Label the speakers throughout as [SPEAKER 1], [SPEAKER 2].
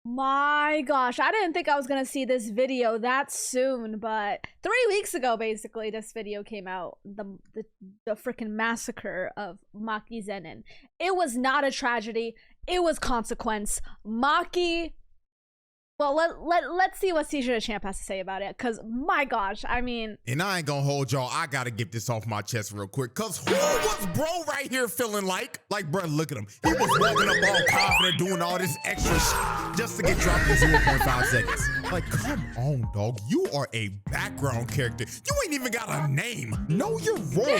[SPEAKER 1] My gosh, I didn't think I was gonna see this video that soon, but 3 weeks ago, basically, this video came out. The freaking massacre of Maki ZENIN. It was not a tragedy. It was consequence. Maki. Well, let's see what Cj DaChamp has to say about it, because my gosh, I mean...
[SPEAKER 2] And I ain't gonna hold y'all, I gotta get this off my chest real quick, because who was bro right here feeling like? Like, bro, look at him. He was walking up all confident, doing all this extra shit just to get dropped in 0.5 seconds. Like, come on, dog. You are a background character. You ain't even got a name. Know your role.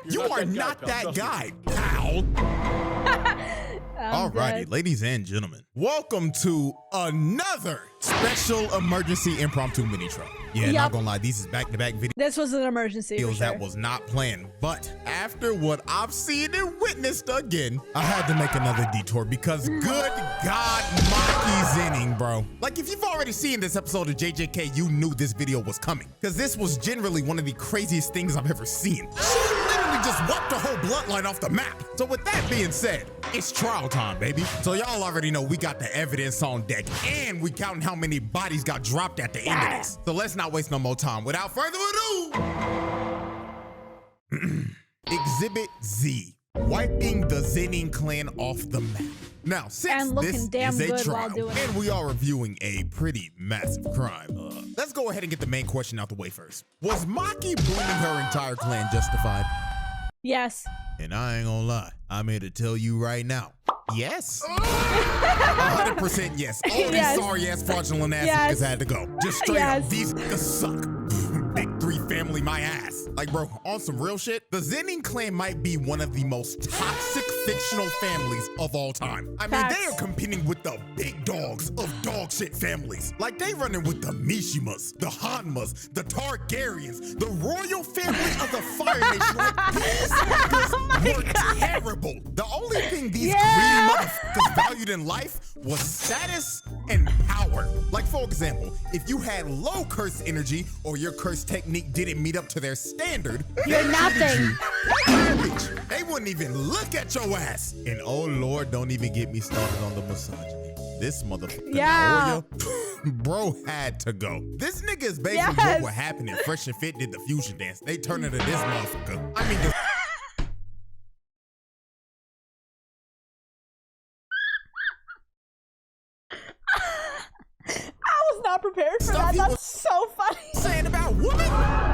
[SPEAKER 2] You are not that guy, pal. Alrighty, ladies and gentlemen, welcome to another special emergency impromptu mini intro. Yeah, not gonna lie, these is back-to-back videos.
[SPEAKER 1] This was an emergency.
[SPEAKER 2] Videos that was not planned, but after what I've seen and witnessed again, I had to make another detour because good God, Maki ZENIN, bro. Like, if you've already seen this episode of JJK, you knew this video was coming, because this was generally one of the craziest things I've ever seen. She literally just wiped the whole bloodline off the map. So with that being said, it's trial time, baby. So y'all already know we got the evidence on deck, and we counting how many bodies got dropped at the end of this. So let's not waste no more time. Without further ado, Exhibit Z, wiping the ZENIN clan off the map. Now, since this is a trial, and we are reviewing a pretty massive crime, let's go ahead and get the main question out the way first. Was Maki blaming her entire clan justified?
[SPEAKER 1] Yes.
[SPEAKER 2] And I ain't gonna lie, I'm here to tell you right now. Yes. 100% yes. All these sorry ass fraudulent ass niggas had to go. Just straight up, these niggas suck. Big three family my ass. Like, bro, on some real shit, the ZENIN clan might be one of the most toxic fictional families of all time. I mean, they are competing with the big dogs of dog shit families. Like, they running with the Mishimas, the Hanmas, the Targaryens, the royal family of the Fire Nation. Like, these niggas were terrible. The only thing these greedy motherfuckers valued in life was status and power. Like, for example, if you had low curse energy or your curse technique didn't meet up to their standard,
[SPEAKER 1] you're nothing.
[SPEAKER 2] They wouldn't even look at your ass. And oh Lord, don't even get me started on the misogyny. This motherfucker, Naoya, bro, had to go. This nigga is basically what would happen if Fresh and Fit did the fusion dance. They turn into this motherfucker. I mean,
[SPEAKER 1] not prepared for that. That's so funny.
[SPEAKER 2] Saying about women?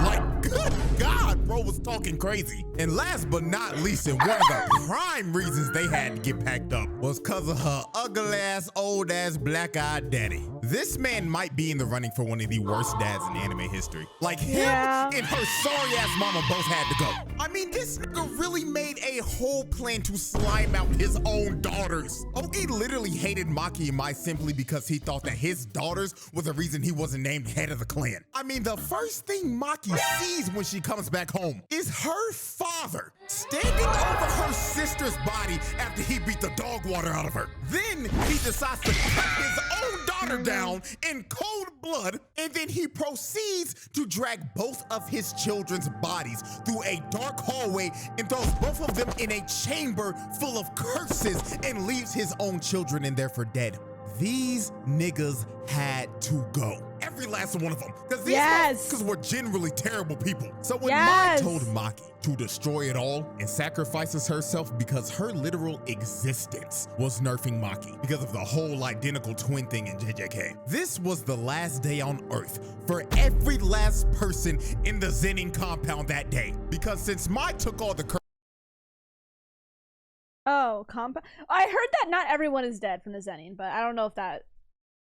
[SPEAKER 2] Like, good God, bro was talking crazy. And last but not least, and one of the prime reasons they had to get packed up was because of her ugly ass, old ass, black-eyed daddy. This man might be in the running for one of the worst dads in anime history. Like, him and her sorry ass mama both had to go. I mean, this nigga really made a whole plan to slime out his own daughters. Ogi literally hated Maki and Mai simply because he thought that his daughters was the reason he wasn't named head of the clan. I mean, the first thing Maki sees when she comes back home is her father standing over her sister's body after he beat the dog water out of her. Then he decides to cut his own daughter down in cold blood, and then he proceeds to drag both of his children's bodies through a dark hallway and throws both of them in a chamber full of curses and leaves his own children in there for dead. These niggas had to go. Every last one of them. Because these motherfuckers were generally terrible people. So when Mai told Maki to destroy it all and sacrifices herself because her literal existence was nerfing Maki because of the whole identical twin thing in JJK. This was the last day on Earth for every last person in the ZENIN compound that day. Because since Mai took all the
[SPEAKER 1] I heard that not everyone is dead from the ZENIN, but I don't know if that...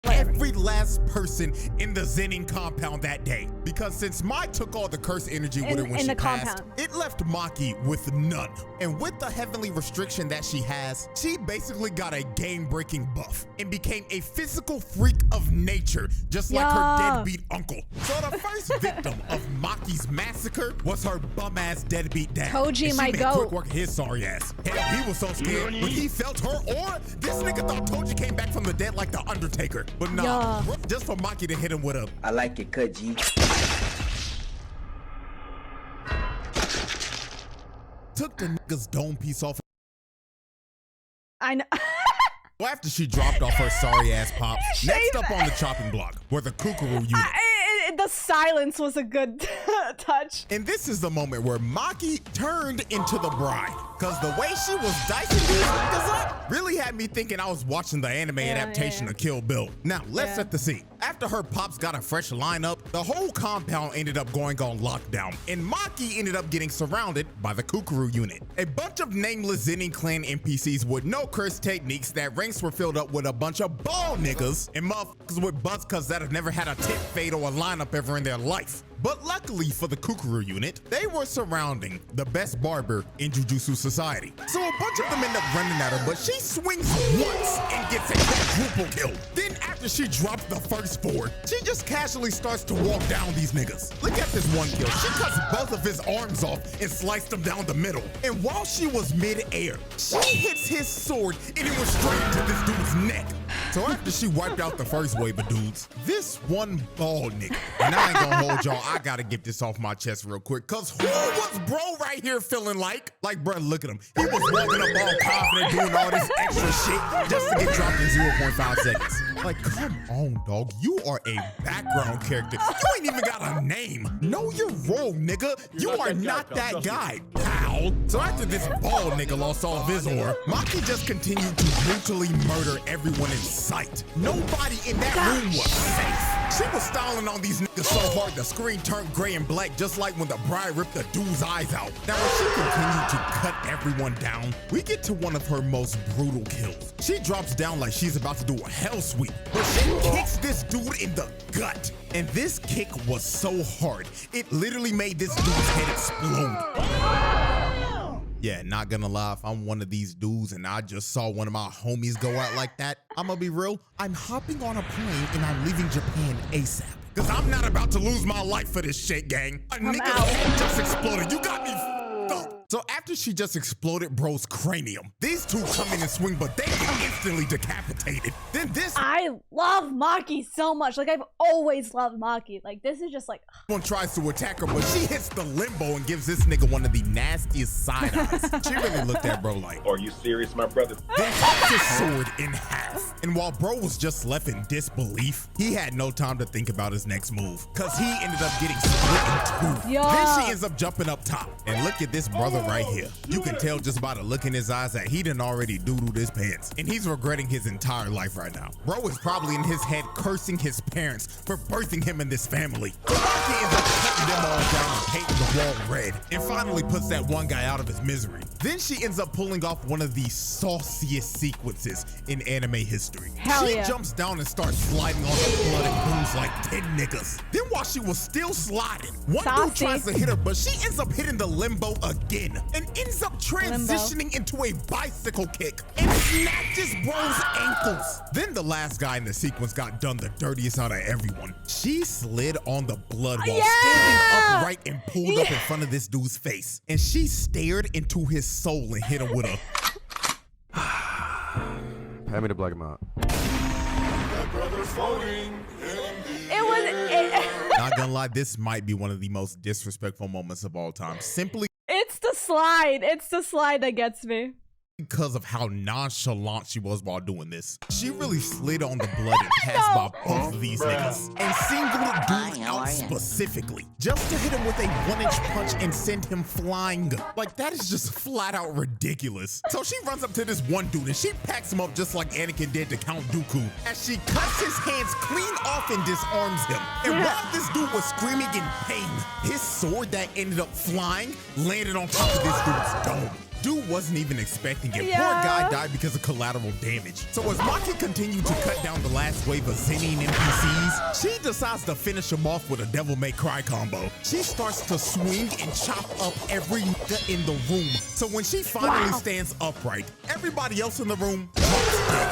[SPEAKER 2] Every last person in the ZENIN compound that day. Because since Mai took all the curse energy with her when she passed, it left Maki with none. And with the heavenly restriction that she has, she basically got a game-breaking buff and became a physical freak of nature, just like her deadbeat uncle. So the first victim of Maki's massacre was her bum-ass deadbeat dad.
[SPEAKER 1] Toji, my goat.
[SPEAKER 2] Quick work his sorry ass. Hell, he was so scared when he felt her aura. This nigga thought Toji came back from the dead like the Undertaker. But nah, just for Maki to hit him with a
[SPEAKER 3] I like it, Kj.
[SPEAKER 2] Took the nigga's dome piece off.
[SPEAKER 1] I know.
[SPEAKER 2] Well, after she dropped off her sorry ass pops, next up on the chopping block were the kukuru unit.
[SPEAKER 1] The silence was a good touch.
[SPEAKER 2] And this is the moment where Maki turned into the bride. Cause the way she was dicing these niggas up really had me thinking I was watching the anime adaptation of Kill Bill. Now, let's set the scene. After her pops got a fresh lineup, the whole compound ended up going on lockdown, and Maki ended up getting surrounded by the kukuru unit. A bunch of nameless ZENIN clan NPCs with no curse techniques that ranks were filled up with a bunch of bald niggas and motherfuckers with butts cause that have never had a tip fade or a lineup ever in their life. But luckily for the kukuru unit, they were surrounding the best barber in Jujutsu Society. So a bunch of them end up running at her, but she swings once and gets a quadruple kill. Then after she drops the first four, she just casually starts to walk down these niggas. Look at this one kill. She cuts both of his arms off and sliced them down the middle. And while she was mid-air, she hits his sword and it went straight into this dude's neck. So after she wiped out the first wave of dudes, this one bald nigga, and I ain't gonna hold y'all, I gotta get this off my chest real quick, cause who was bro right here feeling like bro, look at him. He was walking up all confident doing all this extra shit just to get dropped in 0.5 seconds. Like, come on, dog. You are a background character. You ain't even got a name. Know your role, nigga. You are not that guy, pal. So after this bald nigga lost all of his ore, Maki just continued to brutally murder everyone in sight. Nobody in that room was safe. She was styling on these niggas so hard the screen turned gray and black, just like when the bride ripped the dude's eyes out. Now, as she continued to cut everyone down, we get to one of her most brutal kills. She drops down like she's about to do a hell sweep, but she kicks this dude in the gut. And this kick was so hard, it literally made this dude's head explode. Yeah, not gonna lie, if I'm one of these dudes and I just saw one of my homies go out like that, I'm gonna be real, I'm hopping on a plane and I'm leaving Japan ASAP. Cause I'm not about to lose my life for this shit, gang. A nigga's head just exploded. You got me f***ed up. So after she just exploded bro's cranium, these two come in and swing, but they get instantly decapitated. Then this—
[SPEAKER 1] I love Maki so much. Like, I've always loved Maki. Like, this is just like—
[SPEAKER 2] one tries to attack her, but she hits the limbo and gives this nigga one of the nastiest side eyes. She really looked at bro like,
[SPEAKER 3] "Are you serious, my brother?"
[SPEAKER 2] Then chops his sword in half. And while bro was just left in disbelief, he had no time to think about his next move, cause he ended up getting split in two. Then she ends up jumping up top. And look at this brother right here. You can tell just by the look in his eyes that he done already doodled his pants, and he's regretting his entire life right now. Bro is probably in his head cursing his parents for birthing him in this family. Maki ends up cutting them all down and painting the wall red, and finally puts that one guy out of his misery. Then she ends up pulling off one of the sauciest sequences in anime history. She jumps down and starts sliding on the blooded booms like 10 niggas. Then while she was still sliding, one dude tries to hit her, but she ends up hitting the limbo again and ends up transitioning into a bicycle kick and snatches bro's ankles. Then the last guy in the sequence got done the dirtiest out of everyone. She slid on the blood while standing upright and pulled up in front of this dude's face. And she stared into his soul and hit him with a—
[SPEAKER 4] Hand me the black amount.
[SPEAKER 2] Not gonna lie, this might be one of the most disrespectful moments of all time. Simply—
[SPEAKER 1] it's the slide. It's the slide that gets me.
[SPEAKER 2] Because of how nonchalant she was while doing this. She really slid on the blood and passed by both of these niggas and singled dude out specifically just to hit him with a 1-inch punch and send him flying. Like, that is just flat out ridiculous. So she runs up to this one dude and she packs him up just like Anakin did to Count Dooku as she cuts his hands clean off and disarms him. And while this dude was screaming in pain, his sword that ended up flying landed on top of this dude's dome. Dude wasn't even expecting it. Poor guy died because of collateral damage. So as Maki continued to cut down the last wave of ZENIN NPCs, she decides to finish him off with a Devil May Cry combo. She starts to swing and chop up every nigga in the room. So when she finally stands upright, everybody else in the room drops dead.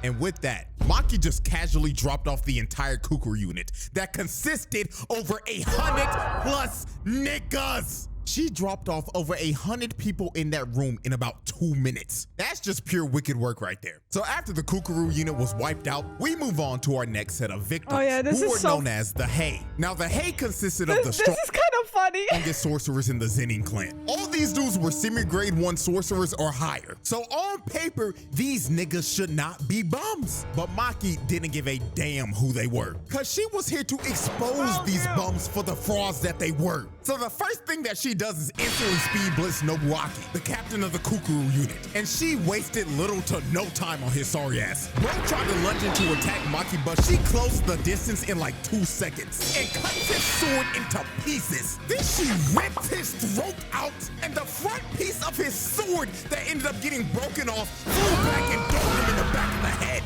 [SPEAKER 2] And with that, Maki just casually dropped off the entire kukuru unit that consisted over 100+ niggas. She dropped off over 100 people in that room in about 2 minutes. That's just pure wicked work right there. So after the kukuru unit was wiped out, we move on to our next set of victims, who were known as the Hay. Now the Hay consisted of the
[SPEAKER 1] This is kind of funny.
[SPEAKER 2] strongest sorcerers in the ZENIN clan. All these dudes were semi-grade 1 sorcerers or higher. So on paper, these niggas should not be bums. But Maki didn't give a damn who they were, cause she was here to expose these bums for the frauds that they were. So the first thing that she does is instantly speed blitz Nobuaki, the captain of the kukuru unit. And she wasted little to no time on his sorry ass. Bro tried to lunge in to attack Maki, but she closed the distance in like 2 seconds and cut his sword into pieces. Then she ripped his throat out, and the front piece of his sword that ended up getting broken off flew back and dove him in the back of the head.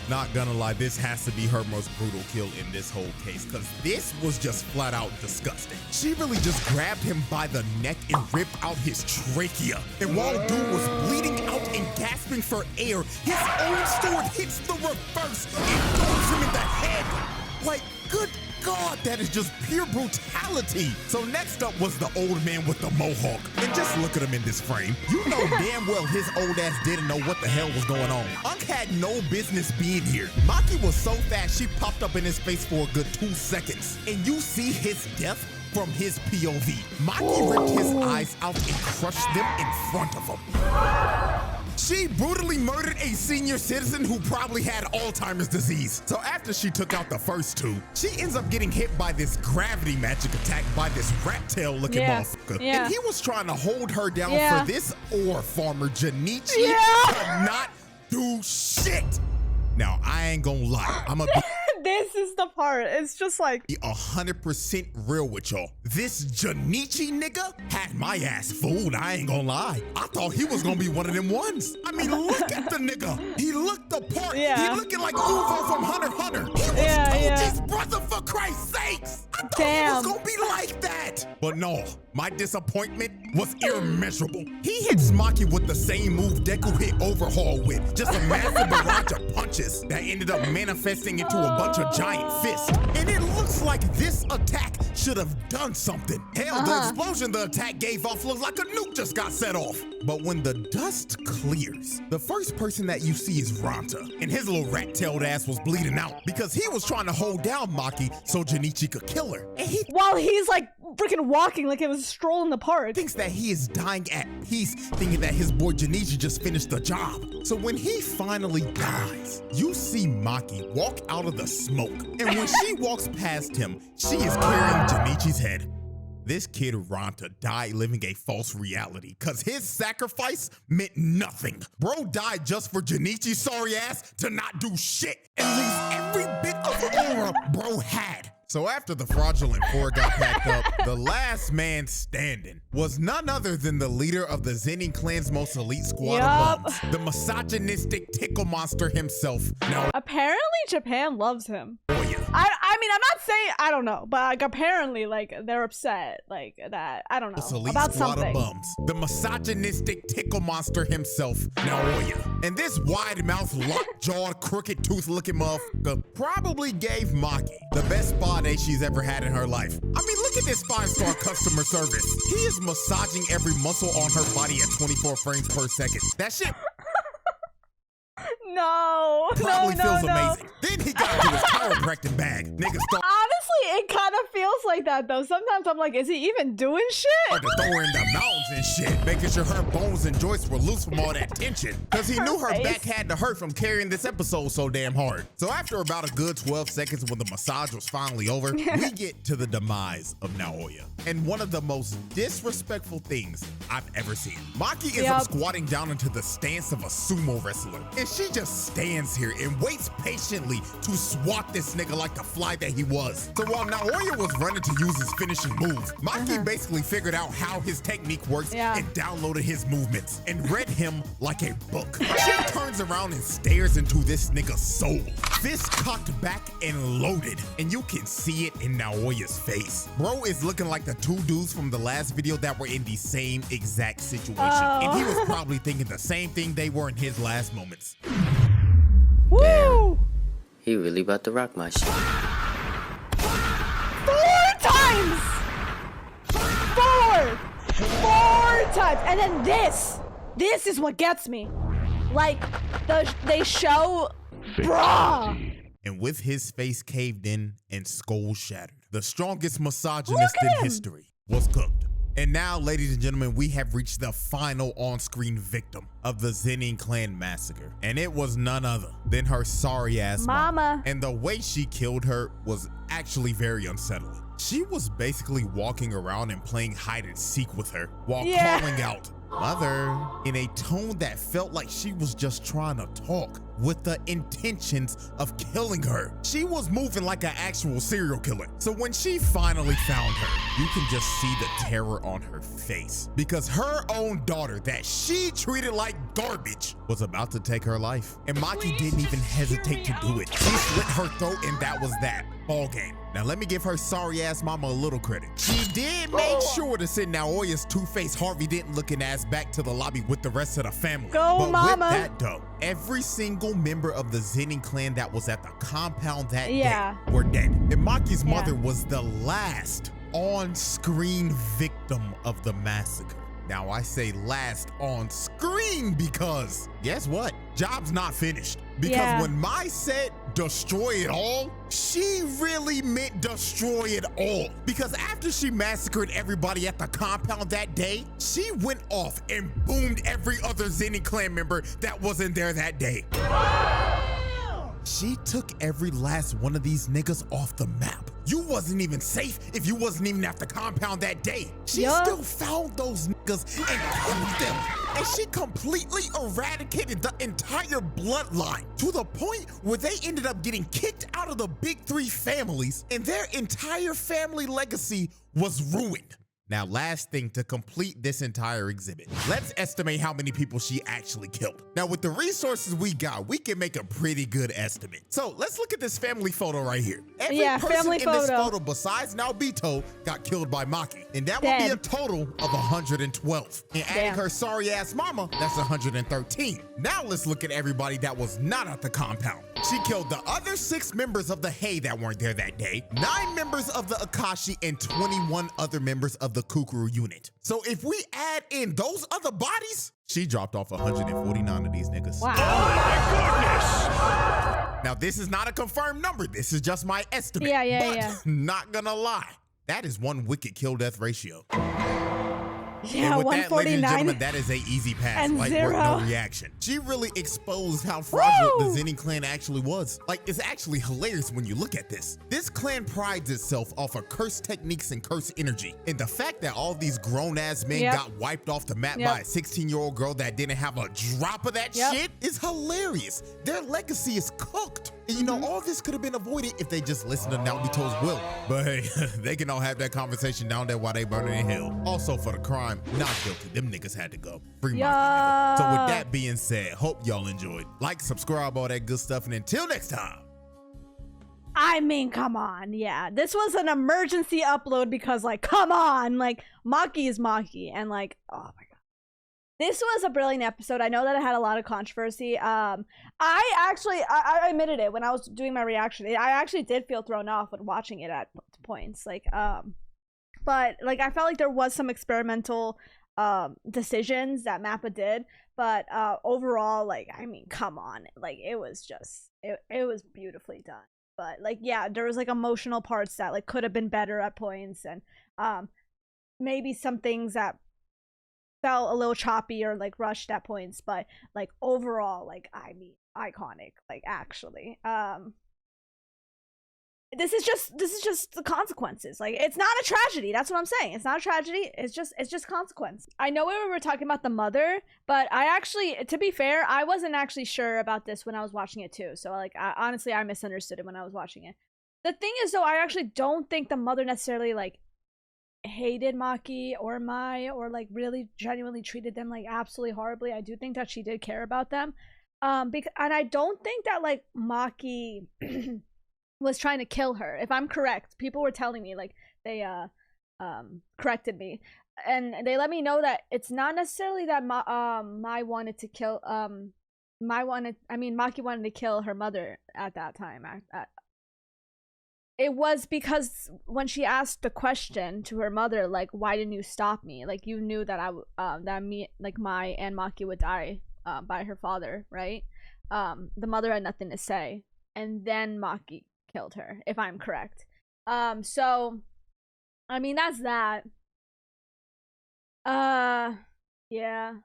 [SPEAKER 2] Not gonna lie, this has to be her most brutal kill in this whole case, because this was just flat out disgusting. She really just grabbed him by the neck and ripped out his trachea. And while dude was bleeding out and gasping for air, his own sword hits the reverse and throws him in the head. Like, good God, that is just pure brutality. So next up was the old man with the mohawk. And just look at him in this frame. You know damn well his old ass didn't know what the hell was going on. Unk had no business being here. Maki was so fast, she popped up in his face for a good 2 seconds. And you see his death from his POV. Maki ripped his eyes out and crushed them in front of him. She brutally murdered a senior citizen who probably had Alzheimer's disease. So after she took out the first 2, she ends up getting hit by this gravity magic attack by this rat tail looking motherfucker. And he was trying to hold her down for this ore farmer Junichi could not do shit. Now, I ain't gonna lie, I'm a
[SPEAKER 1] This is the part. It's just like
[SPEAKER 2] 100% real with y'all. This Junichi nigga had my ass fooled. I ain't gonna lie. I thought he was gonna be one of them ones. I mean, look at the nigga. He looked the part. He looking like Uvo from Hunter x Hunter. He was Toji's brother, for Christ's sakes. I thought he was gonna be like that. But no, my disappointment was immeasurable. He hits Maki with the same move Deku hit Overhaul with. Just a massive barrage of punches that ended up manifesting into a bunch of giant fists. And it looks like this attack should have done something. Hell, the explosion the attack gave off looks like a nuke just got set off. But when the dust clears, the first person that you see is Ranta. And his little rat-tailed ass was bleeding out because he was trying to hold down Maki so Junichi could kill her. And he,
[SPEAKER 1] while he's like freaking walking like it was a stroll in the park,
[SPEAKER 2] thinks that he is dying at peace, thinking that his boy Junichi just finished the job. So when he finally dies, you see Maki walk out of the smoke. And when she walks past him, she is carrying Junichi's head. This kid Ranta died living a false reality because his sacrifice meant nothing. Bro died just for Junichi's sorry ass to not do shit and lose every bit of aura bro had. So after the fraudulent 4 got packed up, the last man standing was none other than the leader of the ZENIN clan's most elite squad of bums, the misogynistic tickle monster himself. Now,
[SPEAKER 1] apparently Japan loves him.
[SPEAKER 2] Naoya.
[SPEAKER 1] I mean, I'm not saying, I don't know, but like apparently like they're upset like that. I don't know
[SPEAKER 2] elite
[SPEAKER 1] about
[SPEAKER 2] squad
[SPEAKER 1] something.
[SPEAKER 2] Of bums, the misogynistic tickle monster himself, Naoya. And this wide-mouthed, lockjawed, crooked-tooth-looking motherfucker probably gave Maki the best spa day she's ever had in her life. I mean, look at this 5-star customer service. He is massaging every muscle on her body at 24 frames per second. That shit
[SPEAKER 1] No,
[SPEAKER 2] probably
[SPEAKER 1] no,
[SPEAKER 2] feels
[SPEAKER 1] no.
[SPEAKER 2] amazing. Then he got into his chiropractic bag. Nigga start
[SPEAKER 1] Honestly, it kind of feels like that though. Sometimes I'm like, is he even doing shit?
[SPEAKER 2] to throw her in the mountains and shit, making sure her bones and joints were loose from all that tension. Because he knew her back had to hurt from carrying this episode so damn hard. So after about a good 12 seconds when the massage was finally over, we get to the demise of Naoya. And one of the most disrespectful things I've ever seen. Maki ends up squatting down into the stance of a sumo wrestler. And she just stands here and waits patiently to swat this nigga like the fly that he was. So while Naoya was running to use his finishing move, Maki basically figured out how his technique works and downloaded his movements and read him like a book. She turns around and stares into this nigga's soul. Fist cocked back and loaded. And you can see it in Naoya's face. Bro is looking like the 2 dudes from the last video that were in the same exact situation. And he was probably thinking the same thing they were in his last moments.
[SPEAKER 1] Woo!
[SPEAKER 3] He really about to rock my shit.
[SPEAKER 1] 4 times! 4! 4 times. And then this is what gets me. Like, they show, bruh.
[SPEAKER 2] And with his face caved in and skull shattered, the strongest misogynist in history was cooked. And now, ladies and gentlemen, we have reached the final on-screen victim of the ZENIN clan massacre. And it was none other than her sorry-ass mama. And the way she killed her was actually very unsettling. She was basically walking around and playing hide and seek with her while calling out, "Mother," in a tone that felt like she was just trying to talk with the intentions of killing her. She was moving like an actual serial killer. So when she finally found her, you can just see the terror on her face because her own daughter that she treated like garbage was about to take her life. And Maki didn't even hesitate to do it. She slit her throat and that was that. Ball game. Now let me give her sorry ass mama a little credit. She did make sure to send Naoya's two-faced Harvey Dent looking ass back to the lobby with the rest of the family. But
[SPEAKER 1] mama.
[SPEAKER 2] with that though, every single member of the ZENIN clan that was at the compound that day were dead. And Maki's mother was the last on-screen victim of the massacre. Now I say last on screen because guess what? Job's not finished. Because when Mai said destroy it all, she really meant destroy it all. Because after she massacred everybody at the compound that day, she went off and boomed every other ZENIN clan member that wasn't there that day. She took every last one of these niggas off the map. You wasn't even safe if you wasn't even at the compound that day. She still found those niggas and killed them. And she completely eradicated the entire bloodline to the point where they ended up getting kicked out of the big 3 families and their entire family legacy was ruined. Now, last thing to complete this entire exhibit, let's estimate how many people she actually killed. Now, with the resources we got, we can make a pretty good estimate. So let's look at this family photo right here. Every person in this photo besides Naobito got killed by Maki. And that would be a total of 112. And adding her sorry ass mama, that's 113. Now let's look at everybody that was not at the compound. She killed the other 6 members of the Hei that weren't there that day, 9 members of the Akashi, and 21 other members of the Kukuru unit. So if we add in those other bodies, she dropped off 149 of these niggas.
[SPEAKER 1] Wow.
[SPEAKER 4] Oh my goodness!
[SPEAKER 2] Now this is not a confirmed number. This is just my estimate. But not gonna lie, that is one wicked kill death ratio.
[SPEAKER 1] Yeah,
[SPEAKER 2] and with
[SPEAKER 1] 149
[SPEAKER 2] that, ladies and gentlemen, that is a easy pass.
[SPEAKER 1] And
[SPEAKER 2] like,
[SPEAKER 1] 0.
[SPEAKER 2] no reaction. She really exposed how fragile the ZENIN clan actually was. Like, it's actually hilarious when you look at this. This clan prides itself off of cursed techniques and cursed energy. And the fact that all these grown-ass men got wiped off the map by a 16-year-old girl that didn't have a drop of that shit is hilarious. Their legacy is cooked. And you know, all this could have been avoided if they just listened to Naobito's will. But hey, they can all have that conversation down there while they burning in hell. Also for the crime, not guilty. Them niggas had to go. Free Maki, nigga. So with that being said, hope y'all enjoyed. Like, subscribe, all that good stuff. And until next time.
[SPEAKER 1] I mean, come on. Yeah, this was an emergency upload because, like, come on. Like, Maki is Maki. And, like, oh my God. This was a brilliant episode. I know that it had a lot of controversy. I admitted it when I was doing my reaction. I actually did feel thrown off when watching it at points. Like, but like I felt like there was some experimental decisions that Mappa did. But overall, like, I mean, come on. Like, it was just, it was beautifully done. But like, yeah, there was like emotional parts that like could have been better at points, and maybe some things that felt a little choppy or like rushed at points, but like overall, like, I mean, iconic. Like, actually, this is just the consequences. Like, it's not a tragedy. That's what I'm saying. It's not a tragedy. It's just consequence. I know we were talking about the mother, but I actually, to be fair, I wasn't actually sure about this when I was watching it too. So like, honestly, I misunderstood it when I was watching it. The thing is though, I actually don't think the mother necessarily like hated Maki or Mai or like really genuinely treated them like absolutely horribly. I do think that she did care about them. And I don't think that like Maki was trying to kill her. If I'm correct, people were telling me, like, they corrected me, and they let me know that it's not necessarily that Maki wanted to kill Maki wanted to kill her mother at that time. It was because when she asked the question to her mother, like, why didn't you stop me? Like, you knew that that me, like, Mai and Maki would die by her father, right? The mother had nothing to say. And then Maki killed her, if I'm correct. So, I mean, that's that. Yeah.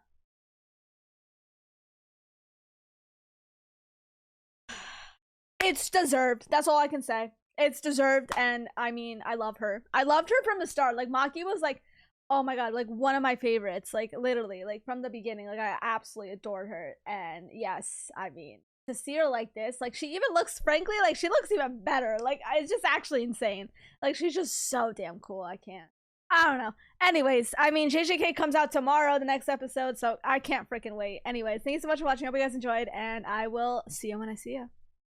[SPEAKER 1] It's deserved. That's all I can say. It's deserved, and I mean, I love her. I loved her from the start. Like, Maki was like, oh my god, like one of my favorites. Like, literally, like from the beginning. Like, I absolutely adored her. And yes, I mean, to see her like this, like she even looks, frankly, like she looks even better. Like, it's just actually insane. Like, she's just so damn cool. I don't know. Anyways, I mean, JJK comes out tomorrow, the next episode, so I can't freaking wait. Anyways, thank you so much for watching. I hope you guys enjoyed, and I will see you when I see you.